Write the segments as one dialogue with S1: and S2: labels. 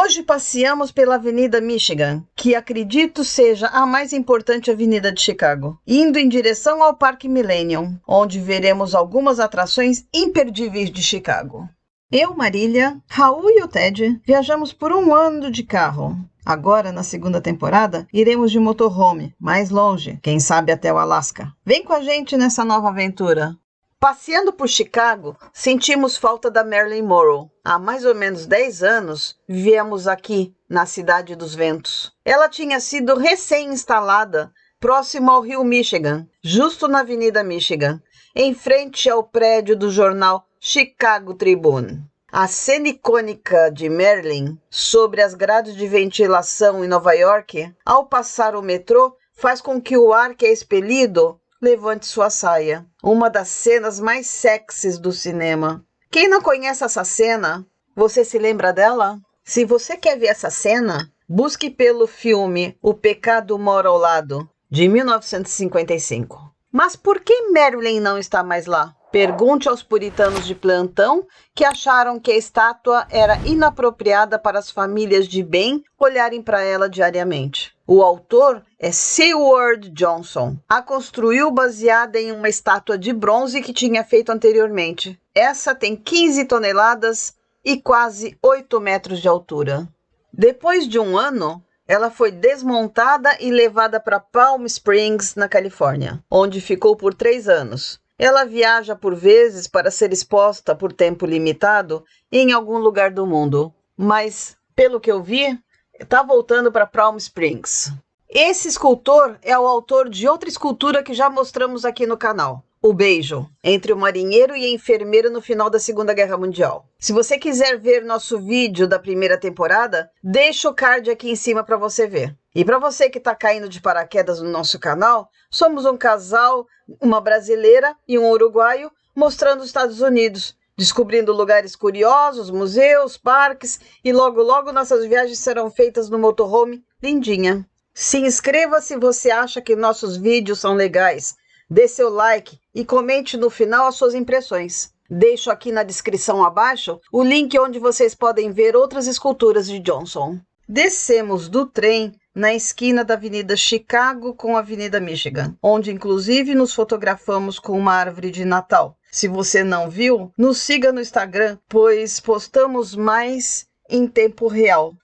S1: Hoje passeamos pela Avenida Michigan, que acredito seja a mais importante avenida de Chicago, indo em direção ao Parque Millennium, onde veremos algumas atrações imperdíveis de Chicago. Eu, Marília, Raul e o Ted viajamos por um ano de carro. Agora, na segunda temporada, iremos de motorhome, mais longe, quem sabe até o Alasca. Vem com a gente nessa nova aventura! Passeando por Chicago, sentimos falta da Marilyn Monroe. Há mais ou menos 10 anos, viemos aqui, na Cidade dos Ventos. Ela tinha sido recém-instalada, próximo ao rio Michigan, justo na Avenida Michigan, em frente ao prédio do jornal Chicago Tribune. A cena icônica de Marilyn sobre as grades de ventilação em Nova York, ao passar o metrô, faz com que o ar que é expelido levante sua saia. Uma das cenas mais sexys do cinema. Quem não conhece essa cena, você se lembra dela? Se você quer ver essa cena, busque pelo filme O Pecado Mora ao Lado, de 1955. Mas por que Marilyn não está mais lá? Pergunte aos puritanos de plantão que acharam que a estátua era inapropriada para as famílias de bem olharem para ela diariamente. O autor é Seward Johnson. A construiu baseada em uma estátua de bronze que tinha feito anteriormente. Essa tem 15 toneladas e quase 8 metros de altura. Depois de um ano, ela foi desmontada e levada para Palm Springs, na Califórnia, onde ficou por 3 anos. Ela viaja por vezes para ser exposta por tempo limitado em algum lugar do mundo. Mas, pelo que eu vi, está voltando para Palm Springs. Esse escultor é o autor de outra escultura que já mostramos aqui no canal. O beijo entre o marinheiro e a enfermeira no final da Segunda Guerra Mundial. Se você quiser ver nosso vídeo da primeira temporada, deixa o card aqui em cima para você ver. E para você que está caindo de paraquedas no nosso canal, somos um casal, uma brasileira e um uruguaio, mostrando os Estados Unidos, descobrindo lugares curiosos, museus, parques, e logo logo nossas viagens serão feitas no motorhome Lindinha. Se inscreva se você acha que nossos vídeos são legais. Dê seu like e comente no final as suas impressões. Deixo aqui na descrição abaixo o link onde vocês podem ver outras esculturas de Johnson. Descemos do trem na esquina da Avenida Chicago com a Avenida Michigan, onde inclusive nos fotografamos com uma árvore de Natal. Se você não viu, nos siga no Instagram, pois postamos mais em tempo real.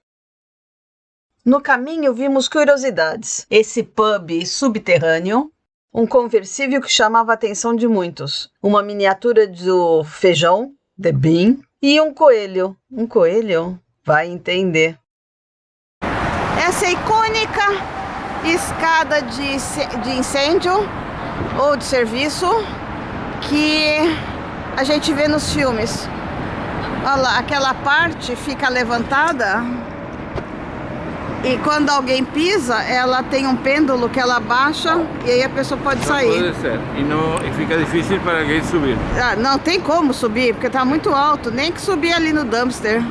S1: No caminho vimos curiosidades. Esse pub subterrâneo, um conversível que chamava a atenção de muitos, uma miniatura do feijão, The Bean, e um coelho. Um coelho? Vai entender. Essa é icônica escada de incêndio ou de serviço que a gente vê nos filmes. Olha lá, aquela parte fica levantada e quando alguém pisa, ela tem um pêndulo que ela baixa e aí a pessoa pode sair.
S2: Pode ser. E fica difícil para alguém subir.
S1: Ah, não tem como subir, porque está muito alto. Nem que subir ali no dumpster.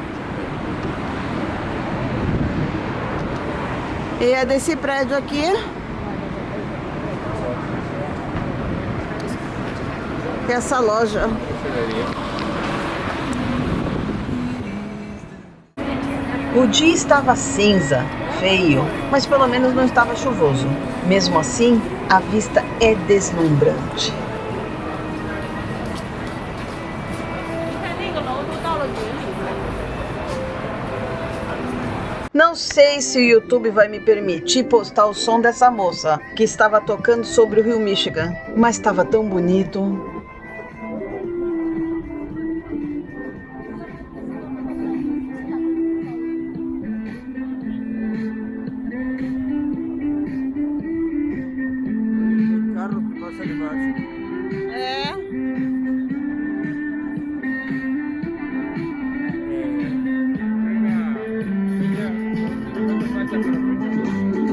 S1: E é desse prédio aqui. Que é essa loja. O dia estava cinza, feio, mas pelo menos não estava chuvoso. Mesmo assim, a vista é deslumbrante. Não sei se o YouTube vai me permitir postar o som dessa moça que estava tocando sobre o rio Michigan, mas estava tão bonito.
S2: Carro que passa de baixo.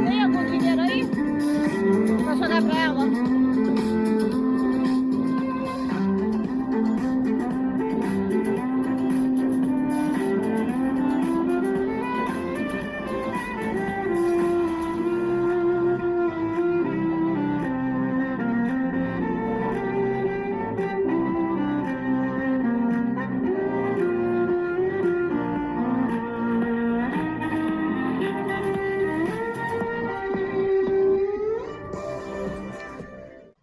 S3: Tem algum dinheiro aí? Vou jogar pra ela.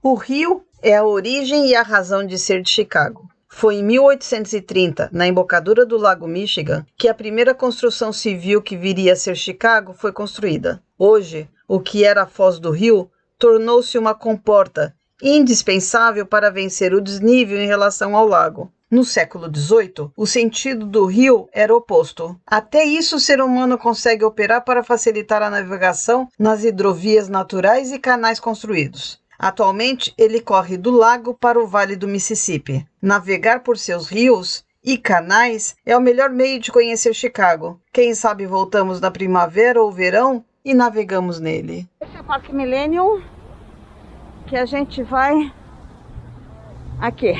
S1: O rio é a origem e a razão de ser de Chicago. Foi em 1830, na embocadura do Lago Michigan, que a primeira construção civil que viria a ser Chicago foi construída. Hoje, o que era a foz do rio tornou-se uma comporta indispensável para vencer o desnível em relação ao lago. No século XVIII, o sentido do rio era oposto. Até isso o ser humano consegue operar para facilitar a navegação nas hidrovias naturais e canais construídos. Atualmente, ele corre do lago para o Vale do Mississippi. Navegar por seus rios e canais é o melhor meio de conhecer Chicago. Quem sabe voltamos na primavera ou verão e navegamos nele. Esse é o Parque Millennium, que a gente vai aqui.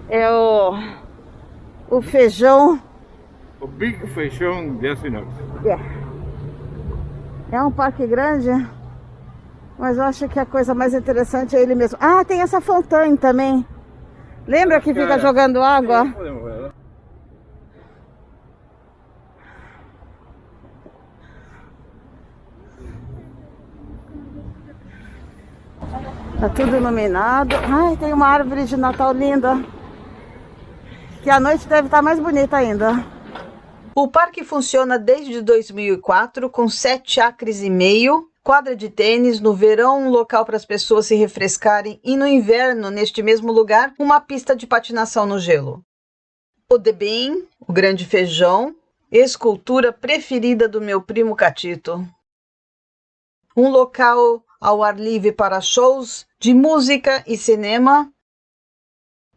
S1: É o feijão.
S2: O Big Feijão de Aço Inox.
S1: É um parque grande, mas eu acho que a coisa mais interessante é ele mesmo. Ah, tem essa fontanha também. Lembra que fica jogando água?
S2: Podemos ver, né?
S1: Tá tudo iluminado. Ai, tem uma árvore de Natal linda. Que a noite deve estar mais bonita ainda. O parque funciona desde 2004 com 7,5 acres, quadra de tênis, no verão um local para as pessoas se refrescarem e no inverno, neste mesmo lugar, uma pista de patinação no gelo. O The Bean, o Grande Feijão, escultura preferida do meu primo Catito. Um local ao ar livre para shows de música e cinema.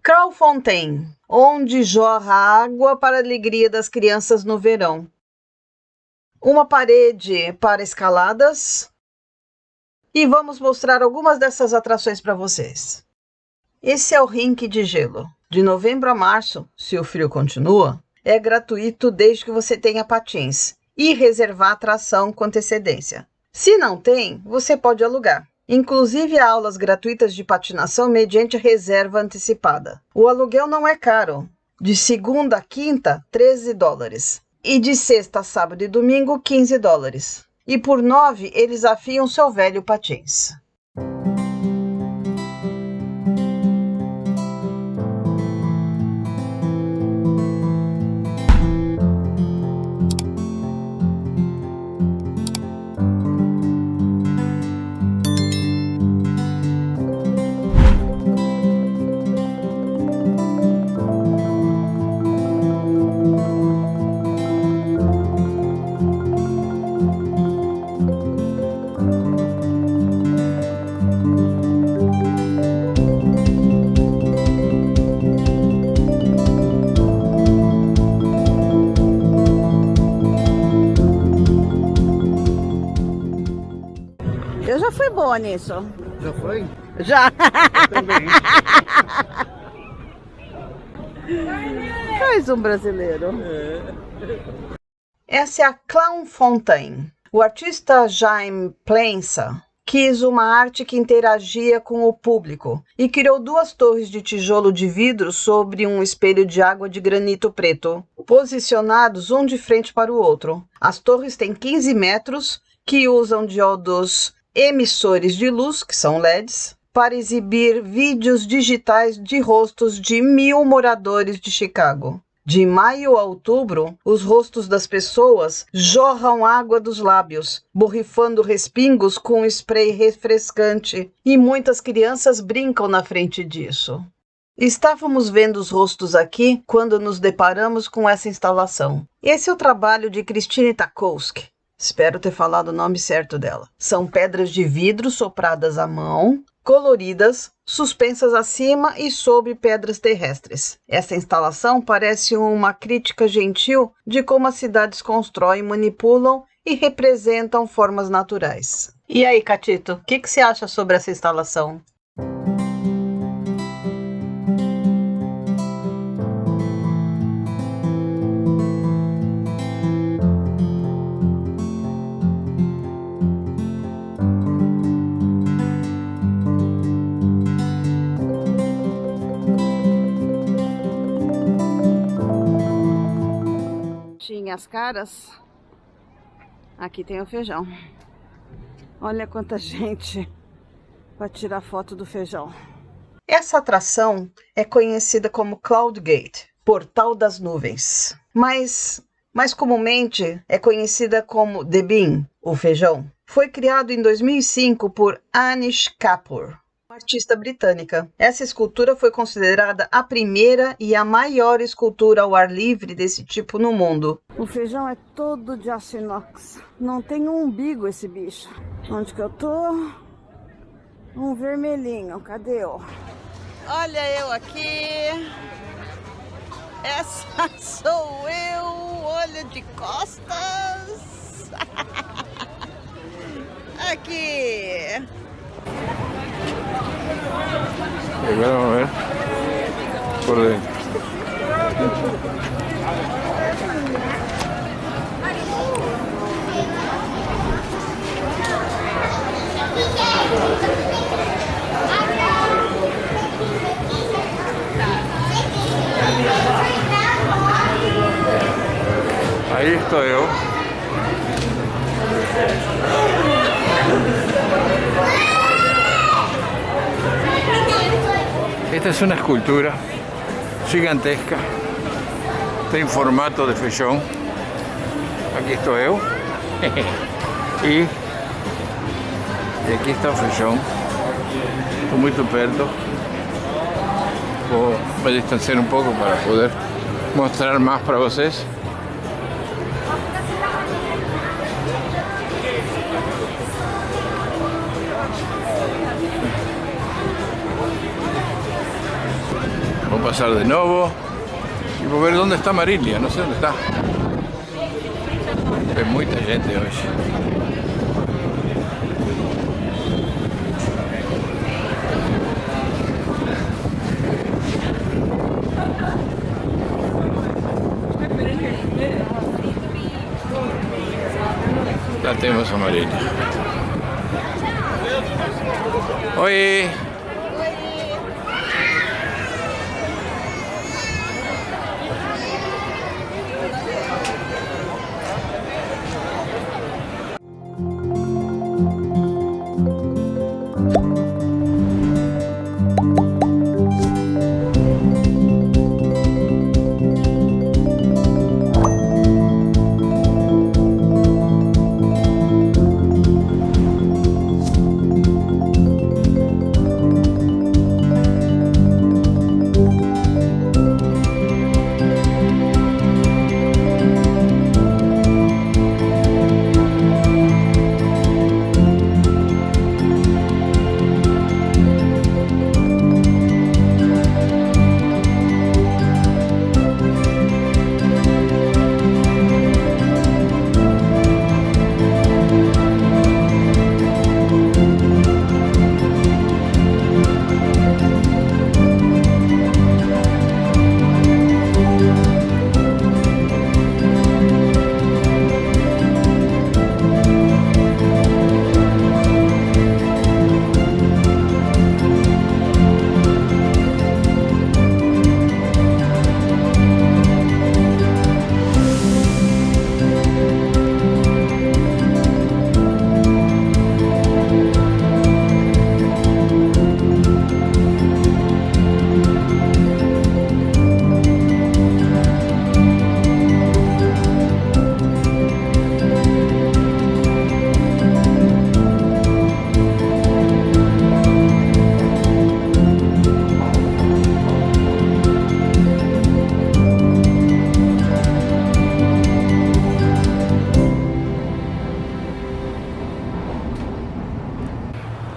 S1: Crow Fountain, onde jorra água para a alegria das crianças no verão. Uma parede para escaladas. E vamos mostrar algumas dessas atrações para vocês. Esse é o rink de gelo. De novembro a março, se o frio continua, é gratuito desde que você tenha patins e reservar a atração com antecedência. Se não tem, você pode alugar. Inclusive há aulas gratuitas de patinação mediante reserva antecipada. O aluguel não é caro. De segunda a quinta, $13. E de sexta, sábado e domingo, $15. E por 9, eles afiam seu velho patins. Eu já fui boa nisso.
S2: Já foi?
S1: Já.
S2: Eu também.
S1: Mais um brasileiro. Essa é a Clown Fountain. O artista Jaime Plensa quis uma arte que interagia com o público e criou 2 torres de tijolo de vidro sobre um espelho de água de granito preto, posicionados um de frente para o outro. As torres têm 15 metros, que usam diodos emissores de luz, que são LEDs, para exibir vídeos digitais de rostos de 1.000 moradores de Chicago. De maio a outubro, os rostos das pessoas jorram água dos lábios, borrifando respingos com spray refrescante, e muitas crianças brincam na frente disso. Estávamos vendo os rostos aqui quando nos deparamos com essa instalação. Esse é o trabalho de Christine Takowski. Espero ter falado o nome certo dela. São pedras de vidro sopradas à mão, coloridas, suspensas acima e sobre pedras terrestres. Essa instalação parece uma crítica gentil de como as cidades constroem, manipulam e representam formas naturais. E aí, Catito, o que você acha sobre essa instalação? As caras, aqui tem o feijão. Olha quanta gente.
S3: para tirar foto do feijão.
S1: Essa atração é conhecida como Cloud Gate, Portal das Nuvens, mas mais comumente é conhecida como The Bean, o feijão. Foi criado em 2005 por Anish Kapoor, uma artista britânica. Essa escultura foi considerada a primeira e a maior escultura ao ar livre desse tipo no mundo.
S3: O feijão é todo de aço inox. Não tem um umbigo esse bicho. Onde que eu tô? Um vermelhinho. Cadê eu?
S1: Olha eu aqui. Essa sou eu. Olha de costas. Aqui.
S2: Agora vamos ver por dentro. Ahí estoy yo. Esta es una escultura gigantesca, está en formato de feijão. Aqui estou eu. E aqui está o feijão. Estou muito perto. Vou me distanciar um pouco para poder mostrar mais para vocês. Vou passar de novo e vou ver onde está Marília, não sei onde está. Tem muita gente hoje. Já temos a Marília. Oi!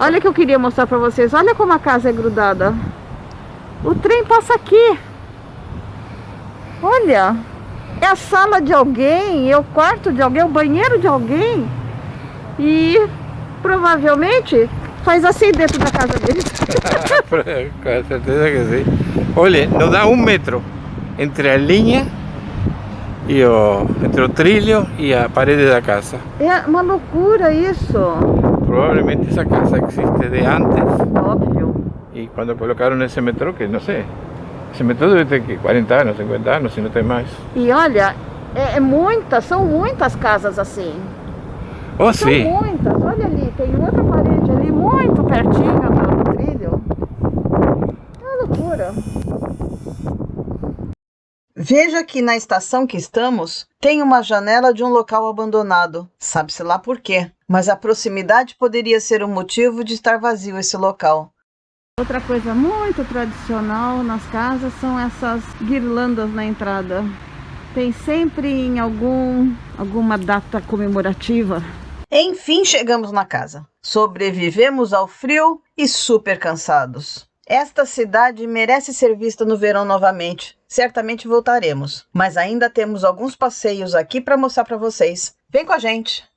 S3: Olha que eu queria mostrar pra vocês. Olha como a casa é grudada. O trem passa aqui. Olha. É a sala de alguém, é o quarto de alguém, é o banheiro de alguém. E provavelmente faz assim dentro da casa deles.
S2: Com certeza que sim. Olha, não dá 1 metro entre a linha e entre o trilho e a parede da casa.
S3: É uma loucura isso.
S2: Provavelmente essa casa existe de antes.
S3: Óbvio.
S2: E quando colocaram esse metrô, que não sei, esse metrô deve ter que 40 anos, 50 anos, se não tem mais.
S3: E olha, são muitas casas assim.
S2: Oh,
S3: São
S2: sim.
S3: muitas. Olha ali, tem outra parede ali, muito pertinho do trilho. É uma loucura.
S1: Veja que na estação que estamos, tem uma janela de um local abandonado. Sabe-se lá por quê, mas a proximidade poderia ser o motivo de estar vazio esse local.
S3: Outra coisa muito tradicional nas casas são essas guirlandas na entrada. Tem sempre em alguma data comemorativa.
S1: Enfim, chegamos na casa. Sobrevivemos ao frio e super cansados. Esta cidade merece ser vista no verão novamente. Certamente voltaremos, mas ainda temos alguns passeios aqui para mostrar para vocês. Vem com a gente!